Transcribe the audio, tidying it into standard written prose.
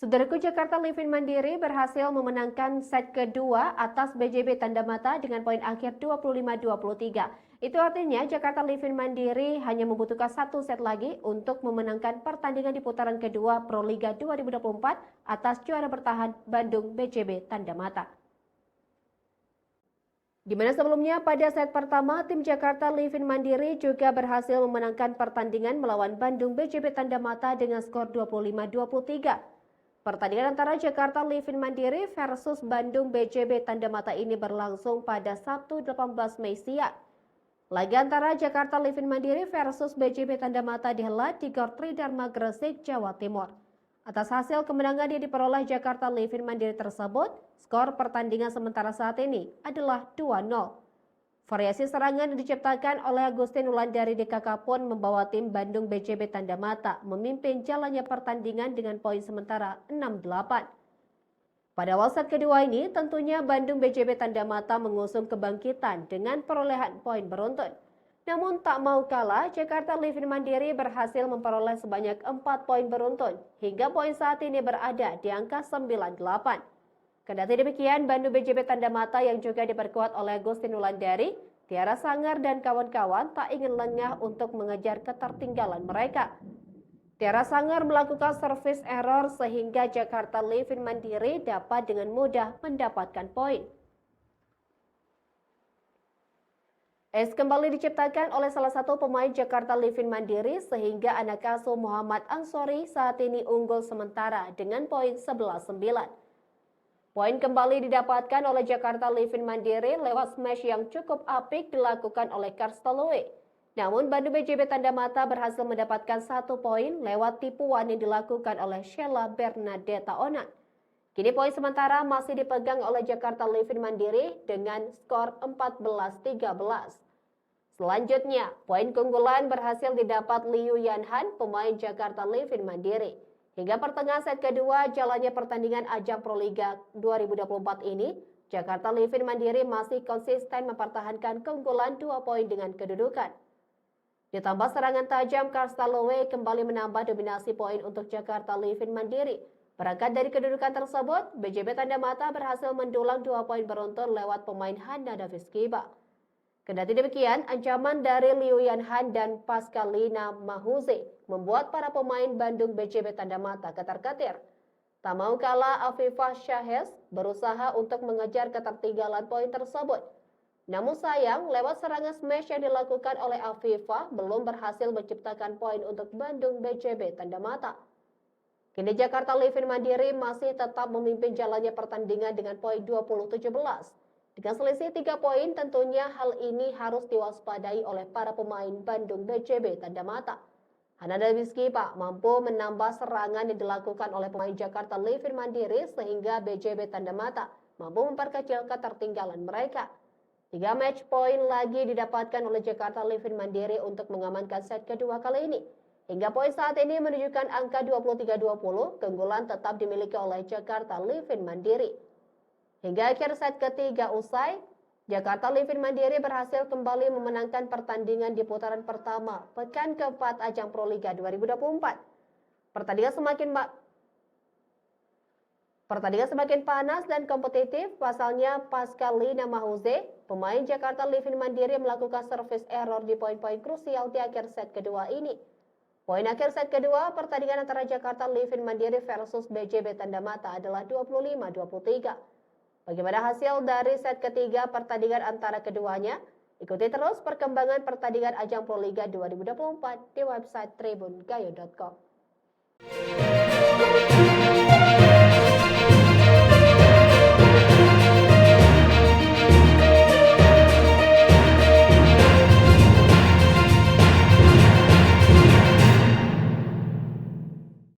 Saudaraku, Jakarta Living Mandiri berhasil memenangkan set kedua atas BJB Tanda Mata dengan poin akhir 25-23. Itu artinya Jakarta Living Mandiri hanya membutuhkan satu set lagi untuk memenangkan pertandingan di putaran kedua Pro Liga 2024 atas juara bertahan Bandung BJB Tanda Mata. Di mana sebelumnya pada set pertama, tim Jakarta Living Mandiri juga berhasil memenangkan pertandingan melawan Bandung BJB Tanda Mata dengan skor 25-23. Pertandingan antara Jakarta Living Mandiri versus Bandung BJB Tanda Mata ini berlangsung pada Sabtu 18 Mei siang. Laga antara Jakarta Living Mandiri versus BJB Tanda Mata dihelat di Gor Tridharma Gresik, Jawa Timur. Atas hasil kemenangan yang diperoleh Jakarta Living Mandiri tersebut, skor pertandingan sementara saat ini adalah 2-0. Variasi serangan yang diciptakan oleh Agustin Wulandari DKK pun membawa tim Bandung BJB Tanda Mata memimpin jalannya pertandingan dengan poin sementara 6-8. Pada awal set kedua ini, tentunya Bandung BJB Tanda Mata mengusung kebangkitan dengan perolehan poin beruntun. Namun tak mau kalah, Jakarta Living Mandiri berhasil memperoleh sebanyak 4 poin beruntun hingga poin saat ini berada di angka 9-8. Kendati demikian, Bandung BJB Tanda Mata yang juga diperkuat oleh Agustin Wulandari, Tiara Sanggar dan kawan-kawan tak ingin lengah untuk mengejar ketertinggalan mereka. Tiara Sanggar melakukan service error sehingga Jakarta Living Mandiri dapat dengan mudah mendapatkan poin. Ace kembali diciptakan oleh salah satu pemain Jakarta Living Mandiri sehingga anak asuh Muhammad Ansori saat ini unggul sementara dengan poin 11-9. Poin kembali didapatkan oleh Jakarta Living Mandiri lewat smash yang cukup apik dilakukan oleh Karstolue. Namun Bandung BJB Tanda Mata berhasil mendapatkan 1 poin lewat tipuan yang dilakukan oleh Sheila Bernadetta Onan. Kini poin sementara masih dipegang oleh Jakarta Living Mandiri dengan skor 14-13. Selanjutnya, poin keunggulan berhasil didapat Liu Yanhan, pemain Jakarta Living Mandiri. Hingga pertengahan set kedua jalannya pertandingan ajang Pro Liga 2024 ini, Jakarta Living Mandiri masih konsisten mempertahankan keunggulan 2 poin dengan kedudukan. Ditambah serangan tajam, Karstolue kembali menambah dominasi poin untuk Jakarta Living Mandiri. Berangkat dari kedudukan tersebut, BJB Tanda Mata berhasil mendulang 2 poin beruntun lewat pemain Hana Davis Kiba. Kendati demikian, ancaman dari Liu Yanhan dan Pascalina Mahuze membuat para pemain Bandung BJB Tanda Mata ketar-ketir. Tak mau kalah, Afifah Syahes berusaha untuk mengejar ketertinggalan poin tersebut. Namun sayang, lewat serangan smash yang dilakukan oleh Afifah belum berhasil menciptakan poin untuk Bandung BJB Tanda Mata. Kini Jakarta Living Mandiri masih tetap memimpin jalannya pertandingan dengan poin 20-17. Dengan selisih 3 poin, tentunya hal ini harus diwaspadai oleh para pemain Bandung BJB Tanda Mata. Hana Davis Kiba mampu menambah serangan yang dilakukan oleh pemain Jakarta Living Mandiri sehingga BJB Tanda Mata mampu memperkecil ketertinggalan mereka. 3 match point lagi didapatkan oleh Jakarta Living Mandiri untuk mengamankan set kedua kali ini. Hingga poin saat ini menunjukkan angka 23-20, keunggulan tetap dimiliki oleh Jakarta Living Mandiri. Hingga akhir set ketiga usai, Jakarta Living Mandiri berhasil kembali memenangkan pertandingan di putaran pertama pekan keempat ajang Pro Liga 2024. Pertandingan semakin panas dan kompetitif, pasalnya Pascalina Mahuze, pemain Jakarta Living Mandiri melakukan service error di poin-poin krusial di akhir set kedua ini. Poin akhir set kedua pertandingan antara Jakarta Living Mandiri versus BJB Tanda Mata adalah 25-23. Bagaimana hasil dari set ketiga pertandingan antara keduanya? Ikuti terus perkembangan pertandingan ajang Pro Liga 2024 di website tribungayo.com.